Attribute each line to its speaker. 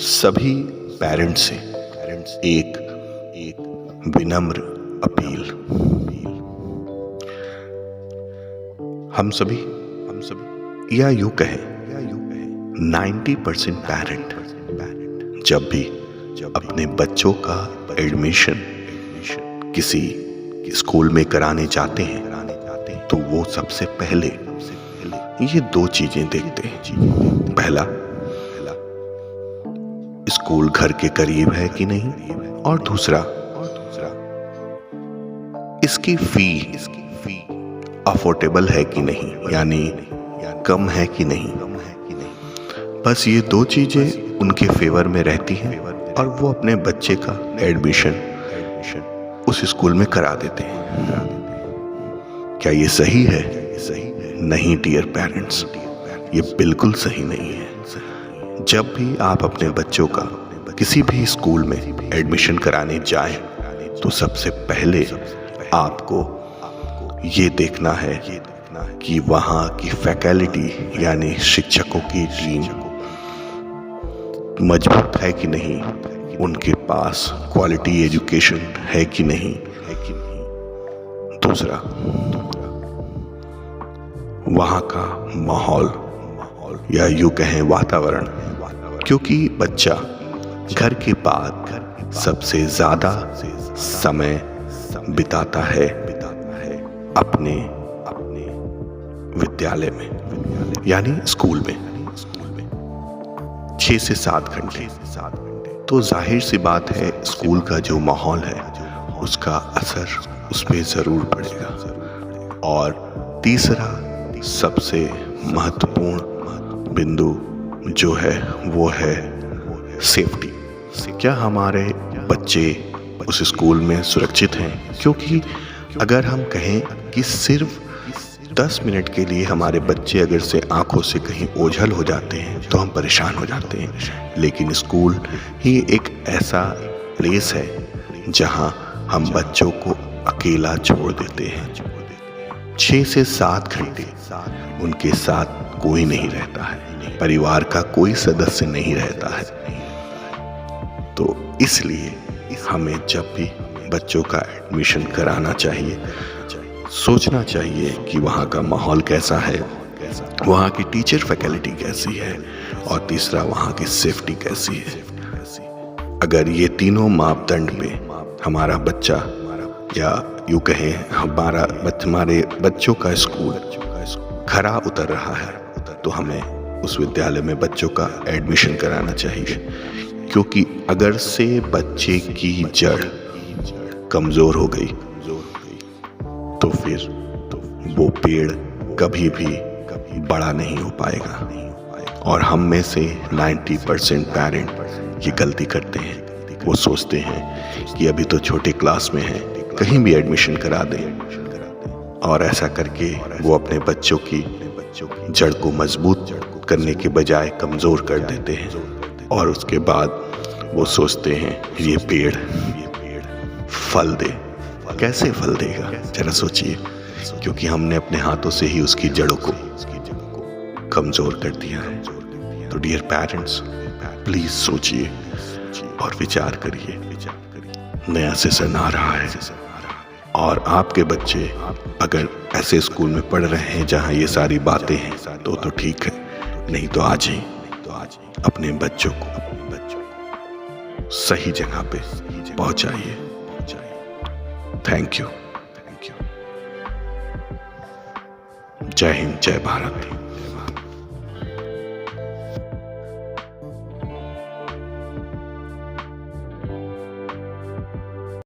Speaker 1: सभी पेरेंट्स से एक विनम्र अपील। हम सभी या यूं कहें 90% पेरेंट जब भी अपने बच्चों का एडमिशन किसी स्कूल में कराने जाते हैं तो वो सबसे पहले ये दो चीजें देखते हैं। पहला, स्कूल घर के करीब है कि नहीं, और दूसरा इसकी फी अफोर्डेबल है कि नहीं, यानी कम है कि नहीं। बस ये दो चीजें उनके फेवर में रहती हैं और वो अपने बच्चे का एडमिशन उस स्कूल में करा देते हैं। क्या ये सही है? नहीं डियर पेरेंट्स, ये बिल्कुल सही नहीं है। जब भी आप अपने बच्चों का किसी भी स्कूल में एडमिशन कराने जाएं तो सबसे पहले आपको ये देखना है कि वहाँ की फैकल्टी यानी शिक्षकों की टीम मजबूत है कि नहीं, उनके पास क्वालिटी एजुकेशन है कि नहीं। दूसरा, वहाँ का माहौल या यूं कहें वातावरण, क्योंकि बच्चा घर के बाद सबसे ज्यादा समय बिताता है अपने विद्यालय में यानी स्कूल में 6 से 7 घंटे। तो जाहिर सी बात है स्कूल का जो माहौल है उसका असर उस पर जरूर पड़ेगा। और तीसरा सबसे महत्वपूर्ण बिंदु जो है वो है सेफ्टी। क्या हमारे बच्चे उस स्कूल में सुरक्षित हैं? क्योंकि अगर हम कहें कि सिर्फ 10 मिनट के लिए हमारे बच्चे अगर से आंखों से कहीं ओझल हो जाते हैं तो हम परेशान हो जाते हैं। लेकिन स्कूल ही एक ऐसा प्लेस है जहां हम बच्चों को अकेला छोड़ देते हैं। 6 से 7 घंटे उनके साथ कोई नहीं रहता है, परिवार का कोई सदस्य नहीं रहता है। तो इसलिए हमें जब भी बच्चों का एडमिशन कराना चाहिए सोचना चाहिए कि वहाँ का माहौल कैसा है, वहाँ की टीचर फैकल्टी कैसी है, और तीसरा वहाँ की सेफ्टी कैसी है। अगर ये तीनों मापदंड पे हमारा बच्चा या यूं कहें हमारे बच्चों का स्कूल खरा उतर रहा है तो हमें उस विद्यालय में बच्चों का एडमिशन कराना चाहिए। क्योंकि अगर से बच्चे की जड़ कमजोर हो गई तो फिर वो पेड़ कभी भी बड़ा नहीं हो पाएगा। और हम में से 90% पेरेंट ये गलती करते हैं। वो सोचते हैं कि अभी तो छोटे क्लास में है, कहीं भी एडमिशन करा दें, और ऐसा करके वो अपने बच्चों की जड़ को मजबूत करने के बजाय कमजोर कर देते हैं। और उसके बाद वो सोचते हैं ये पेड़ फल दे। कैसे फल देगा जरा सोचिए, क्योंकि हमने अपने हाथों से ही उसकी जड़ों को कमजोर कर दिया है। तो डियर पेरेंट्स, प्लीज सोचिए और विचार करिए। नया सेशन आ रहा है और आपके बच्चे अगर ऐसे स्कूल में पढ़ रहे हैं जहां ये सारी बातें हैं तो ठीक है, नहीं तो आज ही अपने बच्चों को सही जगह पे पहुंचाइए। Thank you. जय हिंद, जय भारत।